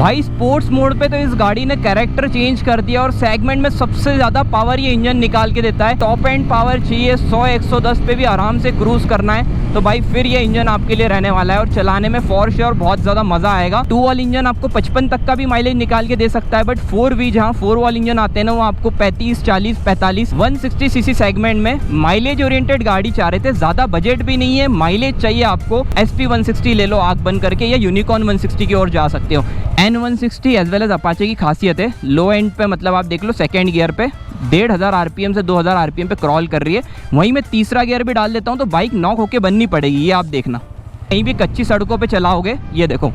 भाई sports mode पे तो इस गाड़ी ने कैरेक्टर चेंज कर दिया और सेगमेंट में सबसे ज्यादा पावर ये इंजन निकाल के देता है। टॉप एंड पावर चाहिए 100-110 पे भी आराम से क्रूज करना है तो भाई फिर ये इंजन आपके लिए रहने वाला है और चलाने में फॉर श्योर बहुत ज्यादा मजा आएगा। 2 वॉल इंजन आपको 55 तक का भी माइलेज निकाल के दे सकता है, बट 4V जहाँ 4 वॉल इंजन आते हैं ना वो आपको 35, 40, 45, 160 सीसी सेगमेंट में माइलेज ओरिएंटेड गाड़ी चाह रहे थे। ज्यादा बजट भी नहीं है, माइलेज चाहिए आपको SP 160 ले लो आग बंद करके, या यूनिकॉर्न 160 की ओर जा सकते हो। N160 as well as Apache की खासियत है लो एंड पे, मतलब आप देख लो सेकेंड गियर पे 1500 RPM से 2000 RPM पे क्रॉल कर रही है। वहीं मैं तीसरा गियर भी डाल देता हूँ तो बाइक नॉक होके बननी पड़ेगी, ये आप देखना। कहीं भी कच्ची सड़कों पे चलाओगे, ये देखो।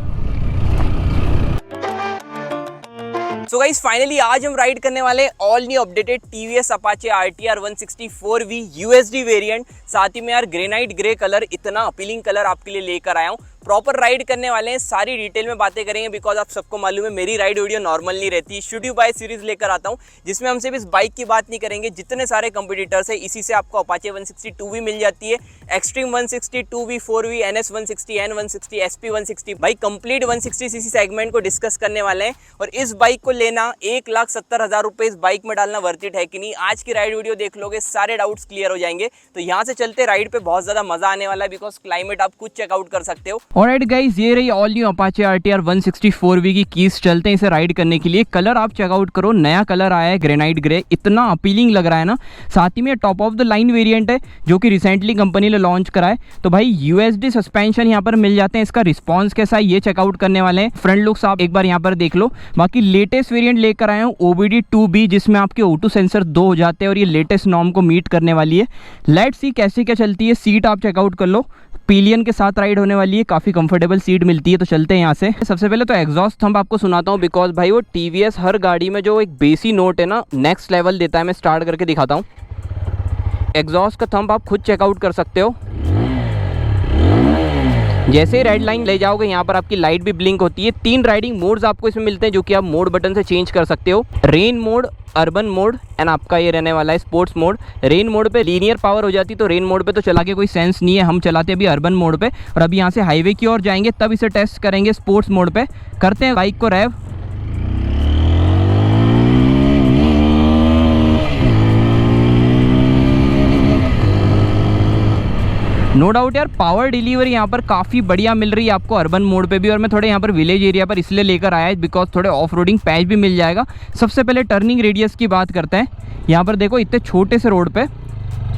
सो गाइस फाइनली आज हम राइड करने वाले all new updated TVS Apache RTR 160 4V USD variant, साथ ही में यार ग्रेनाइट ग्रे कलर, इतना अपीलिंग कलर आपके लिए लेकर आया हूँ। प्रॉपर राइड करने वाले हैं, सारी डिटेल में बातें करेंगे बिकॉज आप सबको मालूम है मेरी राइड वीडियो नॉर्मल नहीं रहती। शुड यू बाय सीरीज लेकर आता हूँ जिसमें हम सिर्फ इस बाइक की बात नहीं करेंगे, जितने सारे कंपटीटर्स है इसी से आपको Apache 160 2V मिल जाती है, Extreme 160 2V 4V, NS 160, N160, SP 160, भाई कंप्लीट 160 सीसी सेगमेंट को डिस्कस करने वाले हैं। और इस बाइक को लेना 1,70,000 रुपये इस बाइक में डालना वर्थ इट है कि नहीं, आज की राइड वीडियो देख लोगे सारे डाउट्स क्लियर हो जाएंगे। तो यहाँ से चलते राइड पे, बहुत ज्यादा मजा आने वाला है बिकॉज क्लाइमेट आप खुद चेकआउट कर सकते हो। ऑलराइट गाइस, ये रही all new Apache RTR 160 4V की कीज। चलते हैं इसे राइड करने के लिए। कलर आप चेकआउट करो, नया कलर आया है ग्रेनाइट ग्रे, इतना अपीलिंग लग रहा है ना। साथ ही में top of the line variant है जो कि रिसेंटली कंपनी ने लॉन्च करा है। तो भाई USD सस्पेंशन यहाँ पर मिल जाते हैं, इसका रिस्पॉन्स कैसा है ये चेकआउट करने वाले हैं। फ्रंट लुक्स आप एक बार यहाँ पर देख लो। बाकी लेटेस्ट वेरिएंट लेकर आया हूँ OBD 2B, जिसमें आपके O2 सेंसर 2 हो जाते हैं और ये लेटेस्ट नॉर्म को मीट करने वाली है। लेट्स सी कैसे क्या चलती है। सीट आप चेकआउट कर लो, पिलियन के साथ राइड होने वाली है, काफ़ी कंफर्टेबल सीट मिलती है। तो चलते हैं यहाँ से। सबसे पहले तो एग्जॉस्ट थंब आपको सुनाता हूँ बिकॉज भाई वो TVS हर गाड़ी में जो एक बेसी नोट है ना, नेक्स्ट लेवल देता है। मैं स्टार्ट करके दिखाता हूँ। एग्जॉस्ट का थंब आप खुद चेकआउट कर सकते हो। जैसे ही रेड लाइन ले जाओगे यहाँ पर आपकी लाइट भी ब्लिंक होती है। 3 राइडिंग मोड्स आपको इसमें मिलते हैं जो कि आप मोड बटन से चेंज कर सकते हो। Rain mode, urban mode and आपका ये रहने वाला है स्पोर्ट्स मोड। रेन मोड पे लीनियर पावर हो जाती, तो रेन मोड पे तो चला के कोई सेंस नहीं है, हम चलाते अभी अर्बन मोड पे। और अभी यहाँ से हाईवे की ओर जाएंगे तब इसे टेस्ट करेंगे स्पोर्ट्स मोड पे। करते हैं बाइक को रैव। नो डाउट यार पावर डिलीवरी यहाँ पर काफ़ी बढ़िया मिल रही है आपको अर्बन मोड पे भी। और मैं थोड़े यहाँ पर विलेज एरिया पर इसलिए लेकर आया है बिकॉज थोड़े ऑफ रोडिंग पैच भी मिल जाएगा। सबसे पहले टर्निंग रेडियस की बात करते हैं। यहाँ पर देखो इतने छोटे से रोड पे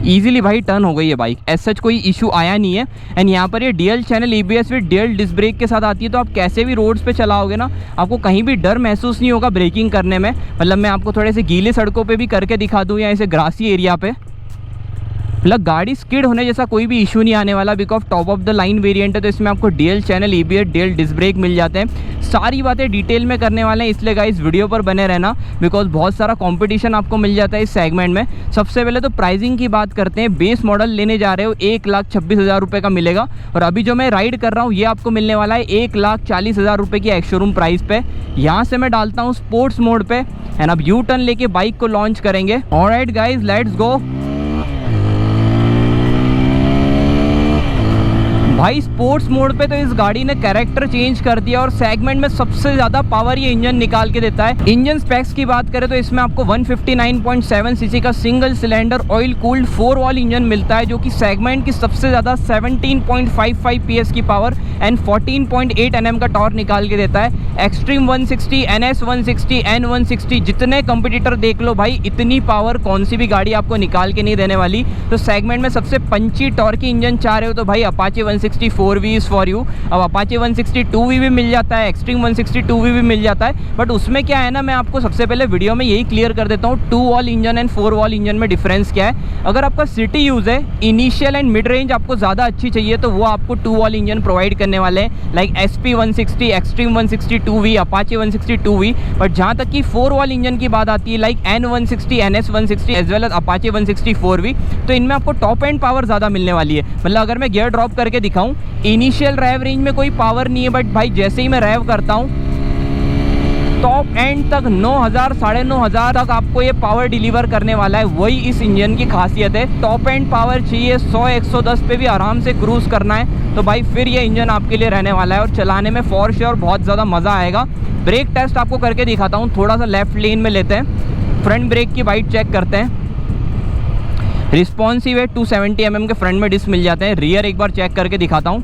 इजीली भाई टर्न हो गई है बाइक, एज सच कोई इशू आया नहीं है। एंड यहाँ पर ये dual channel ABS with dual disc brake के साथ आती है, तो आप कैसे भी रोड्स पे चलाओगे ना आपको कहीं भी डर महसूस नहीं होगा ब्रेकिंग करने में। मतलब मैं आपको थोड़े से गीले सड़कों पे भी करके दिखा दूँ या ऐसे ग्रासी एरिया पे, मतलब गाड़ी स्किड होने जैसा कोई भी इशू नहीं आने वाला because top of the line variant है। तो इसमें आपको dual channel ABS dual disc brake मिल जाते हैं। सारी बातें डिटेल में करने वाले हैं, इसलिए गाइस वीडियो पर बने रहना बिकॉज बहुत सारा कंपटीशन आपको मिल जाता है इस सेगमेंट में। सबसे पहले तो प्राइसिंग की बात करते हैं। बेस मॉडल लेने जा रहे हो 1,26,000 रुपये का मिलेगा, और अभी जो मैं राइड कर रहा हूँ ये आपको मिलने वाला है 1,40,000 रुपये की एक्स शोरूम प्राइस पे। यहाँ से मैं डालता हूँ स्पोर्ट्स मोड पे एंड अब यू टर्न लेके बाइक को लॉन्च करेंगे। Alright guys, let's go. भाई स्पोर्ट्स मोड पे तो इस गाड़ी ने कैरेक्टर चेंज कर दिया और सेगमेंट में सबसे ज्यादा पावर ये इंजन निकाल के देता है। इंजन स्पेक्स की बात करें तो इसमें आपको 159.7 सीसी का single cylinder oil cooled 4 wall engine मिलता है जो कि सेगमेंट की सबसे ज्यादा 17.55 PS की पावर एंड 14.8 Nm का टॉर्क निकाल के देता है। एक्सट्रीम 160, NS 160, N160, जितने कंपटीटर देख लो भाई, इतनी पावर कौन सी भी गाड़ी आपको निकाल के नहीं देने वाली। तो सेगमेंट में सबसे पंची टॉर्की इंजन चाह रहे हो तो भाई Apache 160 4V is for you. अब Apache 160 2V भी मिल जाता है, Extreme 160 2V भी मिल जाता है, बट उसमें क्या है ना, मैं आपको सबसे पहले वीडियो में यही क्लियर कर देता हूँ 2 valve engine and 4 wall engine में डिफरेंस क्या है। अगर आपका सिटी यूज़ है, इनिशियल एंड मिड रेंज आपको ज़्यादा अच्छी चाहिए तो वो आपको 2 वॉल इंजन प्रोवाइड करने वाले हैं, like SP 160, Extreme 160 2V, Apache 160 2V। But जहाँ तक कि 4 वॉल इंजन की बात आती है, like N160, NS 160 as well as Apache 160 4V, तो इनमें आपको टॉप एंड पावर ज़्यादा मिलने वाली है। मतलब अगर मैं गियर ड्रॉप करके दिखाऊं, इनिशियल रैव रेंज में कोई पावर नहीं है, बट भाई जैसे ही मैं रैव करता हूँ टॉप एंड तक 9,000 9,500 तक आपको ये पावर डिलीवर करने वाला है। वही इस इंजन की खासियत है। टॉप एंड पावर चाहिए 100-110 पे भी आराम से क्रूज करना है तो भाई फिर ये इंजन आपके लिए रहने वाला है और चलाने में फॉर श्योर बहुत ज़्यादा मज़ा आएगा। ब्रेक टेस्ट आपको करके दिखाता हूँ। थोड़ा सा लेफ्ट लेन में लेते हैं, फ्रंट ब्रेक की वाइड चेक करते हैं। रिस्पॉन्सिव है, 270 mm के फ्रंट में डिस्क मिल जाते हैं। रियर एक बार चेक करके दिखाता हूँ।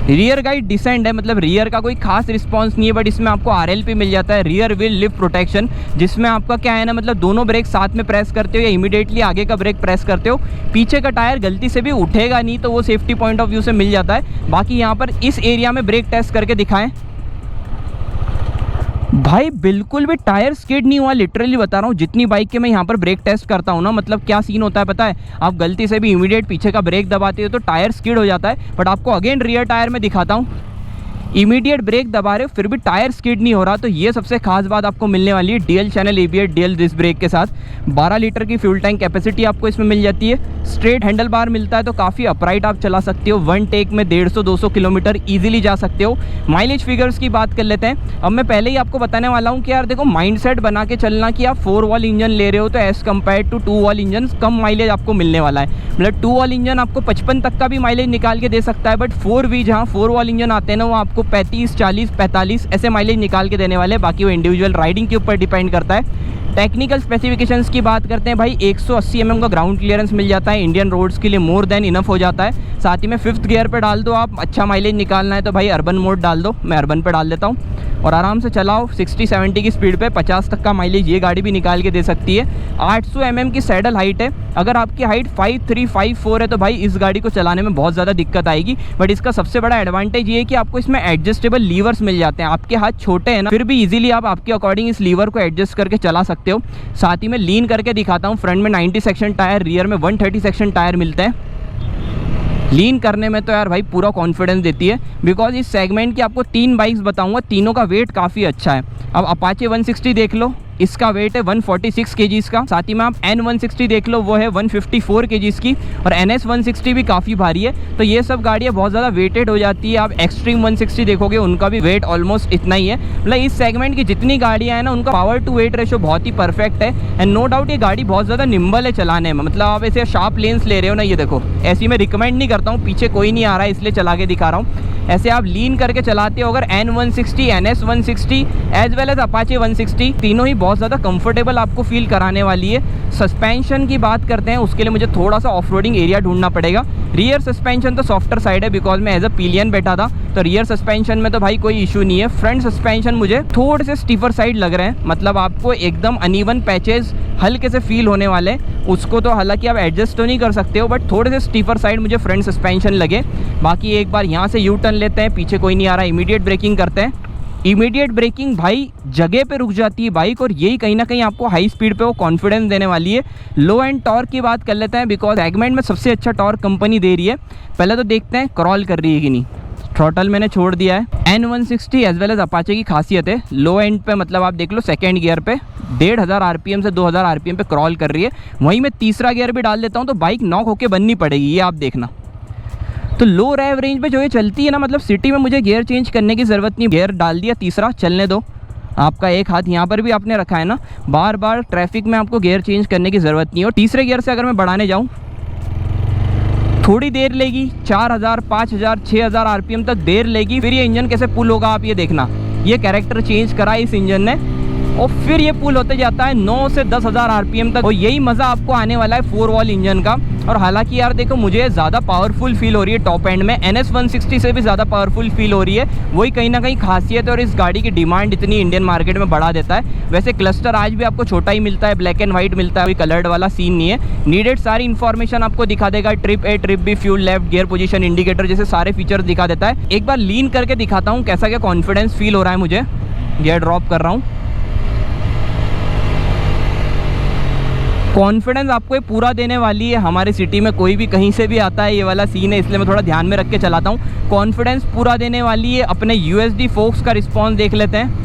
रियर गाइड डिसेंट है, मतलब रियर का कोई खास रिस्पांस नहीं है, बट इसमें आपको RLP मिल जाता है, रियर व्हील लिफ्ट प्रोटेक्शन, जिसमें आपका क्या है ना, मतलब दोनों ब्रेक साथ में प्रेस करते हो या इमीडिएटली आगे का ब्रेक प्रेस करते हो, पीछे का टायर गलती से भी उठेगा नहीं, तो वो सेफ्टी पॉइंट ऑफ व्यू से मिल जाता है। बाकी यहाँ पर इस एरिया में ब्रेक टेस्ट करके दिखाएं भाई, बिल्कुल भी टायर स्किड नहीं हुआ, लिटरली बता रहा हूँ। जितनी बाइक के मैं यहाँ पर ब्रेक टेस्ट करता हूँ ना, मतलब क्या सीन होता है पता है, आप गलती से भी इमीडिएट पीछे का ब्रेक दबाते हो तो टायर स्किड हो जाता है। बट आपको अगेन रियर टायर में दिखाता हूँ, इमीडिएट ब्रेक दबा रहे हो फिर भी टायर स्किड नहीं हो रहा, तो ये सबसे खास बात आपको मिलने वाली है dual channel ABS dual disc brake के साथ। 12 लीटर की फ्यूल टैंक कैपेसिटी आपको इसमें मिल जाती है। स्ट्रेट हैंडल बार मिलता है, तो काफ़ी अपराइट आप चला सकते हो। वन टेक में 150-200 किलोमीटर ईजिली जा सकते हो। माइलेज फिगर्स की बात कर लेते हैं। अब मैं पहले ही आपको बताने वाला हूँ कि यार देखो, माइंडसेट बना के चलना कि आप 4 वॉल इंजन ले रहे हो तो as compare to 2 valve engine कम माइलेज आपको मिलने वाला है। मतलब 2 वॉल इंजन आपको 55 तक का भी माइलेज निकाल के दे सकता है, बट 4V जहाँ 4 वॉल इंजन आते हैं ना, वो आपको 35, 40, 45 ऐसे माइलेज निकाल के देने वाले। बाकी वो इंडिविजुअल राइडिंग के ऊपर डिपेंड करता है। टेक्निकल स्पेसिफिकेशंस की बात करते हैं भाई, 180 mm का ग्राउंड क्लियरेंस मिल जाता है, इंडियन रोड्स के लिए मोर देन इनफ हो जाता है। साथ ही में 5th गियर पे डाल दो आप, अच्छा माइलेज निकालना है तो भाई अर्बन मोड डाल दो, मैं अर्बन पे डाल देता हूँ, और आराम से चलाओ 60-70 की स्पीड पे 50 तक का माइलेज ये गाड़ी भी निकाल के दे सकती है। 800 mm की सैडल हाइट है। अगर आपकी हाइट 5'3", 5'4" है तो भाई इस गाड़ी को चलाने में बहुत ज़्यादा दिक्कत आएगी। बट इसका सबसे बड़ा एडवांटेज ये है कि आपको इसमें एडजस्टेबल लीवर्स मिल जाते हैं। आपके हाथ छोटे हैं ना, फिर भी इजीली आप आपके अकॉर्डिंग इस लीवर को एडजस्ट करके चला सकते हो। साथ ही में लीन करके दिखाता हूँ, फ्रंट में 90 सेक्शन टायर, रियर में 130 सेक्शन टायर मिलते हैं। लीन करने में तो यार भाई पूरा कॉन्फिडेंस देती है, बिकॉज इस सेगमेंट की आपको 3 बाइक्स बताऊंगा, तीनों का वेट काफ़ी अच्छा है। अब अपाचे 160 देख लो, इसका वेट है 146 kgs का। साथ ही में आप N160 देख लो, वो है 154 kgs की, और NS 160 भी काफ़ी भारी है। तो ये सब गाड़ियाँ बहुत ज़्यादा वेटेड हो जाती है। आप एक्सट्रीम 160 देखोगे, उनका भी वेट ऑलमोस्ट इतना ही है। मतलब इस सेगमेंट की जितनी गाड़ियाँ हैं ना, उनका पावर टू वेट रेशो बहुत ही परफेक्ट है। एंड नो डाउट ये गाड़ी बहुत ज़्यादा निम्बल है चलाने में। मतलब आप ऐसे शार्प लेन्स ले रहे हो ना, ये देखो, ऐसी मैं रिकमेंड नहीं करता हूँ, पीछे कोई नहीं आ रहा है इसलिए चला के दिखा रहा हूँ। ऐसे आप लीन करके चलाते हो अगर N160, NS 160 as well as Apache 160, तीनों ही बहुत ज़्यादा कंफर्टेबल आपको फील कराने वाली है। सस्पेंशन की बात करते हैं, उसके लिए मुझे थोड़ा सा ऑफ रोडिंग एरिया ढूंढना पड़ेगा। रियर सस्पेंशन तो सॉफ्टर साइड है, बिकॉज मैं एज अ पिलियन बैठा था, तो रियर सस्पेंशन में तो भाई कोई इशू नहीं है। फ्रंट सस्पेंशन मुझे थोड़े से स्टीफर साइड लग रहे हैं, मतलब आपको एकदम अनइवन पैचेस हल्के से फील होने वाले। उसको तो हालांकि आप एडजस्ट तो नहीं कर सकते हो, बट थोड़े से स्टीफर साइड मुझे फ्रंट सस्पेंशन लगे। बाकी एक बार यहाँ से यू टर्न लेते हैं, पीछे कोई नहीं आ रहा, इमीडिएट ब्रेकिंग करते हैं। इमीडिएट ब्रेकिंग भाई जगह पे रुक जाती है बाइक, और यही कहीं ना कहीं आपको हाई स्पीड पे वो कॉन्फिडेंस देने वाली है। लो एंड टॉर्क की बात कर लेते हैं, बिकॉज सेगमेंट में सबसे अच्छा टॉर्क कंपनी दे रही है। पहले तो देखते हैं क्रॉल कर रही है कि नहीं। थ्रॉटल मैंने छोड़ दिया है। N160 as well as Apache की खासियत है, लो एंड पे मतलब आप देख लो सेकेंड गियर पे 1500 RPM से 2000 RPM पे क्रॉल कर रही है। वहीं मैं तीसरा गियर भी डाल देता हूँ तो बाइक नॉक होके बननी पड़ेगी, ये आप देखना। तो लो रेव रेंज पे जो ये चलती है ना, मतलब सिटी में मुझे गियर चेंज करने की ज़रूरत नहीं। गियर डाल दिया तीसरा, चलने दो। आपका एक हाथ यहाँ पर भी आपने रखा है ना, बार बार ट्रैफिक में आपको गियर चेंज करने की ज़रूरत नहीं है। और तीसरे गियर से अगर मैं बढ़ाने जाऊँ थोड़ी देर लेगी, 4000, 5000, 6000 RPM तक देर लेगी। फिर ये इंजन कैसे पुल होगा आप ये देखना। ये कैरेक्टर चेंज करा इस इंजन ने, और फिर ये पुल होते जाता है 9 से 10,000 RPM तक। और यही मज़ा आपको आने वाला है 4 वॉल इंजन का। और हालांकि यार देखो, मुझे ज़्यादा पावरफुल फील हो रही है टॉप एंड में, NS 160 से भी ज़्यादा पावरफुल फील हो रही है। वही कहीं ना कहीं खासियत है, और इस गाड़ी की डिमांड इतनी इंडियन मार्केट में बढ़ा देता है। वैसे क्लस्टर आज भी आपको छोटा ही मिलता है, ब्लैक एंड वाइट मिलता है, कोई कलर्ड वाला सीन नहीं है। नीडेड सारी इन्फॉर्मेशन आपको दिखा देगा, trip A, trip B, fuel left, gear position, indicator जैसे सारे फीचर्स दिखा देता है। एक बार लीन करके दिखाता हूँ कैसा क्या कॉन्फिडेंस फील हो रहा है मुझे। गियर ड्रॉप कर रहा हूँ। कॉन्फिडेंस आपको ये पूरा देने वाली है। हमारे सिटी में कोई भी कहीं से भी आता है, ये वाला सीन है, इसलिए मैं थोड़ा ध्यान में रख के चलाता हूँ। कॉन्फिडेंस पूरा देने वाली है। अपने USD फोक्स का रिस्पॉन्स देख लेते हैं।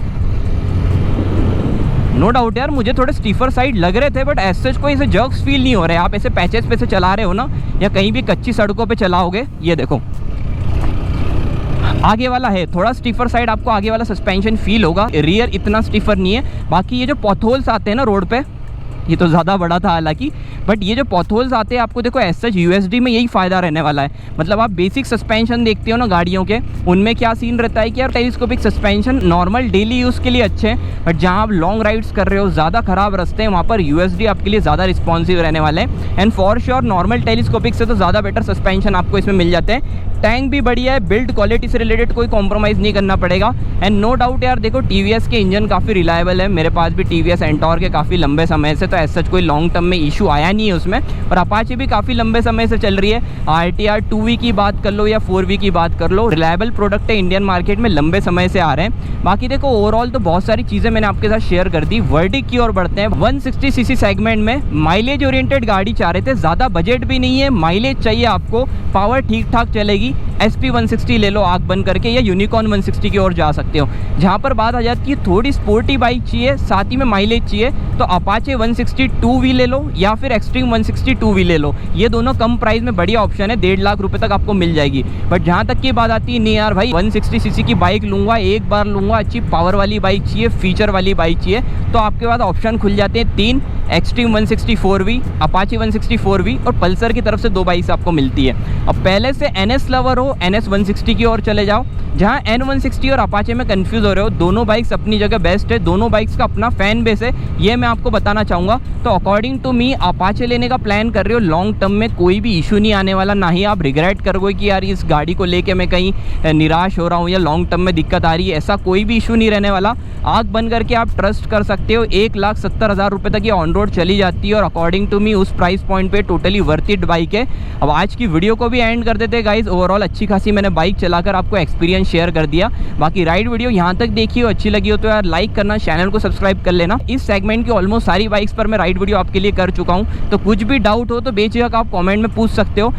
नो डाउट यार मुझे थोड़े स्टीफर साइड लग रहे थे, बट ऐसे कोई ऐसे जर्क्स फील नहीं हो रहे। आप ऐसे पैचेस पे से चला रहे हो ना, या कहीं भी कच्ची सड़कों पे चलाओगे, ये देखो आगे वाला है थोड़ा स्टीफर साइड, आपको आगे वाला सस्पेंशन फील होगा। रियर इतना स्टीफर नहीं है। बाकी ये जो पॉथहोल्स आते हैं ना रोड पे, ये तो ज़्यादा बड़ा था हालांकि, बट ये जो पॉथहोल्स आते हैं आपको देखो एज सच यूएसडी में यही फ़ायदा रहने वाला है। मतलब आप बेसिक सस्पेंशन देखते हो ना गाड़ियों के, उनमें क्या सीन रहता है कि यार telescopic suspension normal daily use के लिए अच्छे हैं, बट जहाँ आप लॉन्ग राइड्स कर रहे हो, ज़्यादा ख़राब रास्ते हैं, वहाँ पर यूएसडी आपके लिए ज़्यादा रिस्पॉन्सिव रहने वाले हैं। And for sure normal telescopic से तो ज़्यादा बेटर सस्पेंशन आपको इसमें मिल जाते हैं। टैंक भी बढ़िया है, बिल्ड क्वालिटी से रिलेटेड कोई कॉम्प्रोमाइज़ नहीं करना पड़ेगा। एंड नो डाउट यार देखो टीवीएस के इंजन काफ़ी रिलायबल है, मेरे पास भी टीवीएस एंटॉर के काफ़ी लंबे समय से, तो एज सच कोई लॉन्ग टर्म में इशू आया नहीं है उसमें। और अपाचे भी काफ़ी लंबे समय से चल रही है। RTR 2V की बात कर लो या 4V की बात कर लो, रिलायबल प्रोडक्ट है, इंडियन मार्केट में लंबे समय से आ रहे हैं। बाकी देखो ओवरऑल तो बहुत सारी चीज़ें मैंने आपके साथ शेयर कर दी। वर्डिक्ट की ओर बढ़ते हैं। 160cc सेगमेंट में माइलेज ओरिएंटेड गाड़ी चाह रहे थे, ज़्यादा बजट भी नहीं है, माइलेज चाहिए आपको, पावर ठीक ठाक चलेगी, SP 160 ले लो आँख बंद करके, या यूनिकॉर्न 160 की ओर जा सकते हो। जहाँ पर बात आ जाती है थोड़ी स्पोर्टी बाइक चाहिए, साथ ही में माइलेज चाहिए, तो अपाचे 160 2V ले लो या फिर एक्सट्रीम 160 2V ले लो। ये दोनों कम प्राइस में बढ़िया ऑप्शन है, 1.5 लाख रुपए तक आपको मिल जाएगी। बट जहाँ तक की बात आती है, नहीं यार भाई 160cc की बाइक लूँगा, एक बार लूँगा, अच्छी पावर वाली बाइक चाहिए, फीचर वाली बाइक चाहिए, तो आपके पास ऑप्शन खुल जाते हैं 3, एक्सट्रीम 160 4V, अपाचे 160 4V और पल्सर की तरफ से 2 बाइक्स आपको मिलती है। अब पहले से NS लवर हो, NS 160 की ओर चले जाओ। जहाँ N160 और अपाचे में कंफ्यूज हो रहे हो, दोनों बाइक्स अपनी जगह बेस्ट है, दोनों बाइक्स का अपना फैन बेस है, ये मैं आपको बताना चाहूँगा। तो अकॉर्डिंग टू मी अपाचे लेने का प्लान कर रहे हो, लॉन्ग टर्म में कोई भी इशू नहीं आने वाला, ना ही आप रिग्रेट करोगे कि यार इस गाड़ी को लेके मैं कहीं निराश हो रहा हूँ या लॉन्ग टर्म में दिक्कत आ रही है, ऐसा कोई भी इशू नहीं रहने वाला। आँख बंद करके आप ट्रस्ट कर सकते हो, 1,70,000 रुपये तक ये ऑन रोड चली जाती है और अकॉर्डिंग टू मी उस प्राइस पॉइंट पे टोटली वर्थ इट बाइक है। अब आज की वीडियो को भी एंड कर देते हैं गाइस। ओवरऑल अच्छी खासी मैंने बाइक चलाकर आपको एक्सपीरियंस शेयर कर दिया। बाकी राइड वीडियो यहाँ तक देखी हो, अच्छी लगी हो तो यार लाइक करना, चैनल को सब्सक्राइब कर लेना। इस सेगमेंट की ऑलमोस्ट सारी बाइक्स पर मैं राइड वीडियो आपके लिए कर चुका हूँ, तो कुछ भी डाउट हो तो बेझिझक आप कमेंट में पूछ सकते हो।